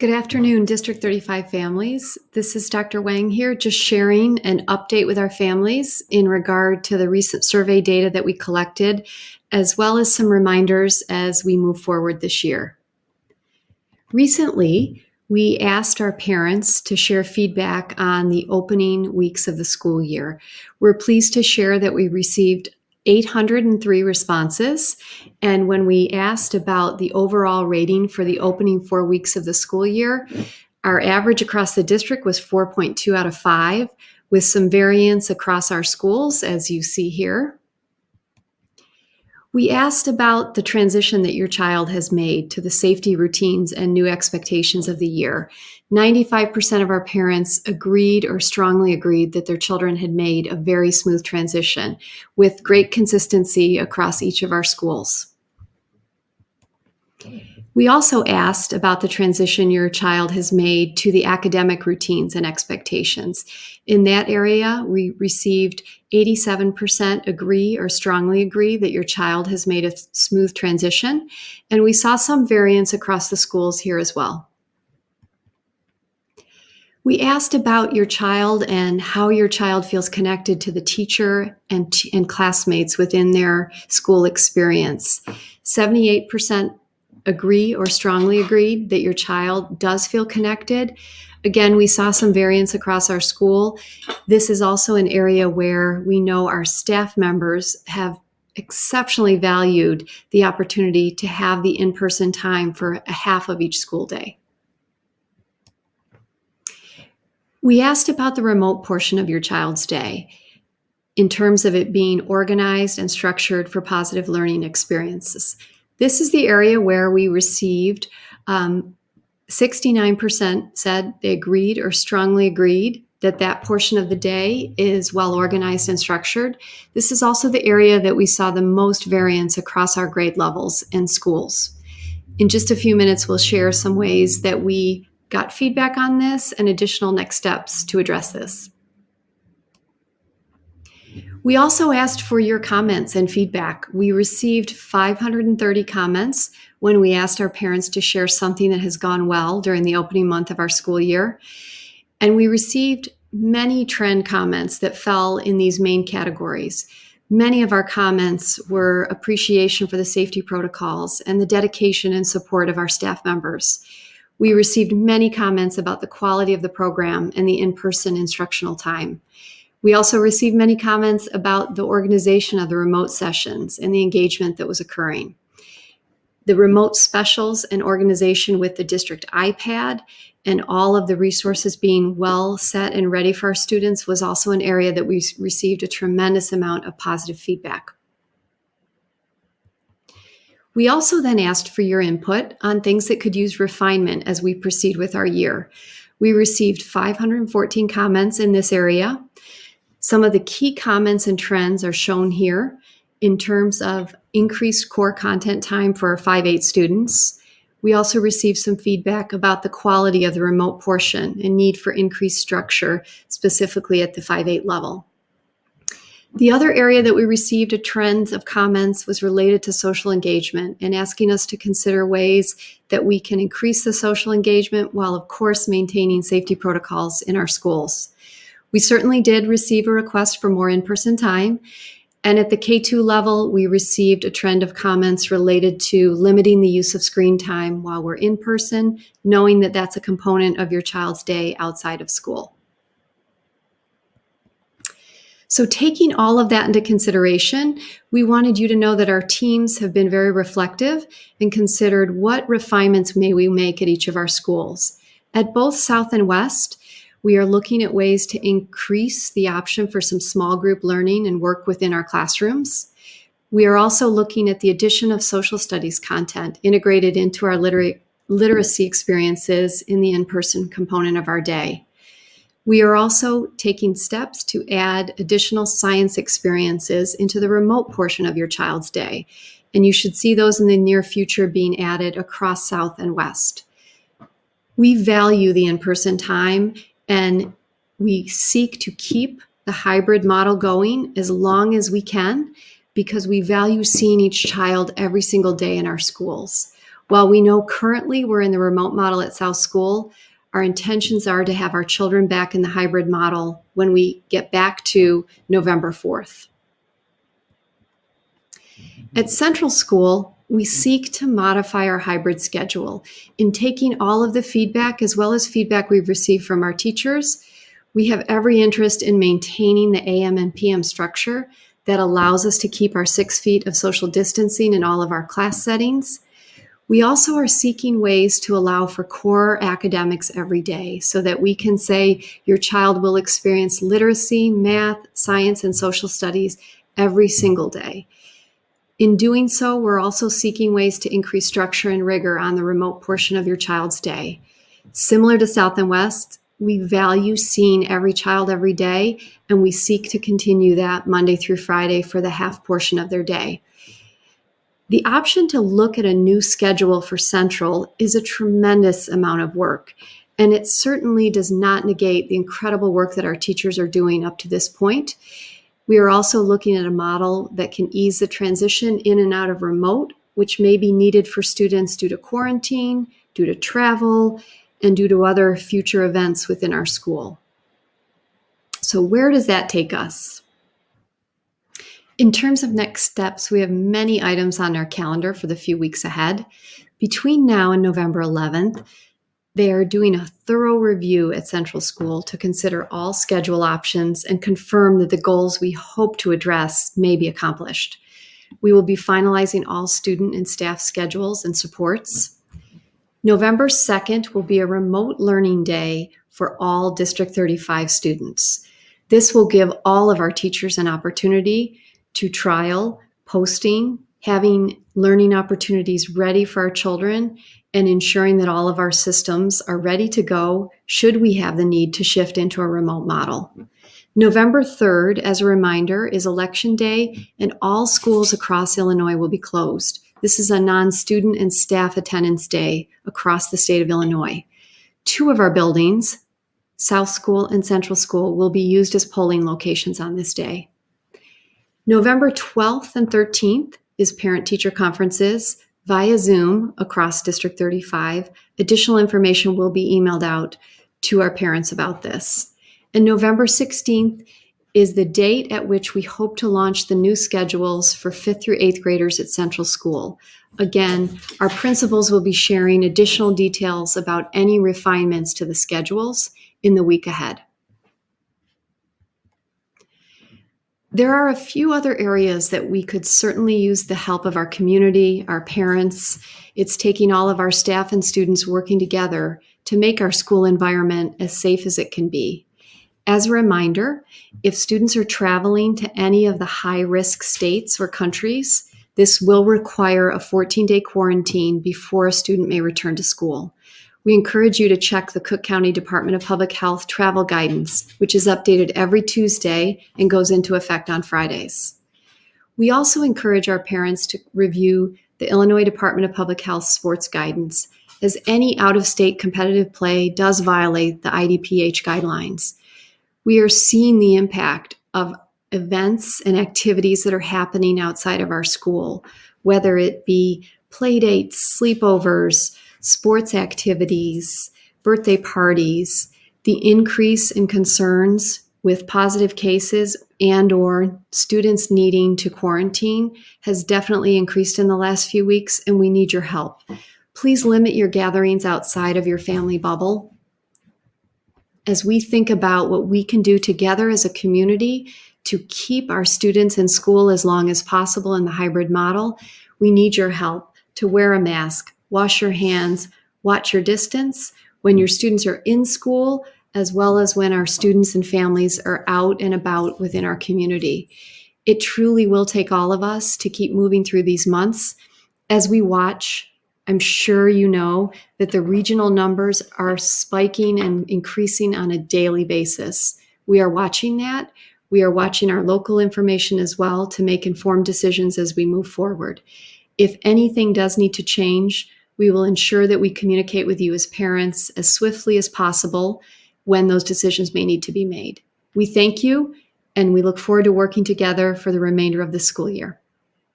Good afternoon, District 35 families. This is Dr. Wang here, just sharing an update with our families in regard to the recent survey data that we collected, as well as some reminders as we move forward this year. Recently, we asked our parents to share feedback on the opening weeks of the school year. We're pleased to share that we received 803 responses. And when we asked about the overall rating for the opening 4 weeks of the school year, our average across the district was 4.2 out of 5, with some variance across our schools, as you see here. We asked about the transition that your child has made to the safety routines and new expectations of the year. 95% of our parents agreed or strongly agreed that their children had made a very smooth transition with great consistency across each of our schools. We also asked about the transition your child has made to the academic routines and expectations. In that area, we received 87% agree or strongly agree that your child has made a smooth transition, and we saw some variance across the schools here as well. We asked about your child and how your child feels connected to the teacher and classmates within their school experience. 78% agree or strongly agreed that your child does feel connected. Again, we saw some variance across our school. This is also an area where we know our staff members have exceptionally valued the opportunity to have the in-person time for a half of each school day. We asked about the remote portion of your child's day in terms of it being organized and structured for positive learning experiences. This is the area where we received 69% said they agreed or strongly agreed that that portion of the day is well organized and structured. This is also the area that we saw the most variance across our grade levels and schools. In just a few minutes, we'll share some ways that we got feedback on this and additional next steps to address this. We also asked for your comments and feedback. We received 530 comments when we asked our parents to share something that has gone well during the opening month of our school year. And we received many trend comments that fell in these main categories. Many of our comments were appreciation for the safety protocols and the dedication and support of our staff members. We received many comments about the quality of the program and the in-person instructional time. We also received many comments about the organization of the remote sessions and the engagement that was occurring. The remote specials and organization with the district iPad and all of the resources being well set and ready for our students was also an area that we received a tremendous amount of positive feedback. We also then asked for your input on things that could use refinement as we proceed with our year. We received 514 comments in this area. Some of the key comments and trends are shown here in terms of increased core content time for our 5-8 students. We also received some feedback about the quality of the remote portion and need for increased structure, specifically at the 5-8 level. The other area that we received a trend of comments was related to social engagement and asking us to consider ways that we can increase the social engagement while, of course, maintaining safety protocols in our schools. We certainly did receive a request for more in-person time, and at the K2 level, we received a trend of comments related to limiting the use of screen time while we're in person, knowing that that's a component of your child's day outside of school. So taking all of that into consideration, we wanted you to know that our teams have been very reflective and considered what refinements may we make at each of our schools. At both South and West, we are looking at ways to increase the option for some small group learning and work within our classrooms. We are also looking at the addition of social studies content integrated into our literacy experiences in the in-person component of our day. We are also taking steps to add additional science experiences into the remote portion of your child's day, and you should see those in the near future being added across South and West. We value the in-person time, and we seek to keep the hybrid model going as long as we can because we value seeing each child every single day in our schools. While we know currently we're in the remote model at South School, our intentions are to have our children back in the hybrid model when we get back to November 4th. At Central School, we seek to modify our hybrid schedule. In taking all of the feedback as well as feedback we've received from our teachers, we have every interest in maintaining the AM and PM structure that allows us to keep our 6 feet of social distancing in all of our class settings. We also are seeking ways to allow for core academics every day so that we can say your child will experience literacy, math, science, and social studies every single day. In doing so, we're also seeking ways to increase structure and rigor on the remote portion of your child's day. Similar to South and West, we value seeing every child every day, and we seek to continue that Monday through Friday for the half portion of their day. The option to look at a new schedule for Central is a tremendous amount of work, and it certainly does not negate the incredible work that our teachers are doing up to this point. We are also looking at a model that can ease the transition in and out of remote, which may be needed for students due to quarantine, due to travel, and due to other future events within our school. So where does that take us? In terms of next steps, we have many items on our calendar for the few weeks ahead. Between now and November 11th, they are doing a thorough review at Central School to consider all schedule options and confirm that the goals we hope to address may be accomplished. We will be finalizing all student and staff schedules and supports. November 2nd will be a remote learning day for all District 35 students. This will give all of our teachers an opportunity to trial, posting, having learning opportunities ready for our children, and ensuring that all of our systems are ready to go should we have the need to shift into a remote model. November 3rd, as a reminder, is Election Day, and all schools across Illinois will be closed. This is a non-student and staff attendance day across the state of Illinois. 2 of our buildings, South School and Central School, will be used as polling locations on this day. November 12th and 13th is parent-teacher conferences via Zoom across District 35. Additional information will be emailed out to our parents about this. And November 16th is the date at which we hope to launch the new schedules for 5th through 8th graders at Central School. Again, our principals will be sharing additional details about any refinements to the schedules in the week ahead. There are a few other areas that we could certainly use the help of our community, our parents. It's taking all of our staff and students working together to make our school environment as safe as it can be. As a reminder, if students are traveling to any of the high-risk states or countries, this will require a 14-day quarantine before a student may return to school. We encourage you to check the Cook County Department of Public Health travel guidance, which is updated every Tuesday and goes into effect on Fridays. We also encourage our parents to review the Illinois Department of Public Health sports guidance, as any out-of-state competitive play does violate the IDPH guidelines. We are seeing the impact of events and activities that are happening outside of our school, whether it be play dates, sleepovers, sports activities, birthday parties. The increase in concerns with positive cases and/or students needing to quarantine has definitely increased in the last few weeks, and we need your help. Please limit your gatherings outside of your family bubble. As we think about what we can do together as a community to keep our students in school as long as possible in the hybrid model, we need your help to wear a mask, wash your hands, watch your distance when your students are in school, as well as when our students and families are out and about within our community. It truly will take all of us to keep moving through these months. As we watch, I'm sure you know that the regional numbers are spiking and increasing on a daily basis. We are watching that. We are watching our local information as well to make informed decisions as we move forward. If anything does need to change, we will ensure that we communicate with you as parents as swiftly as possible when those decisions may need to be made. We thank you, and we look forward to working together for the remainder of the school year.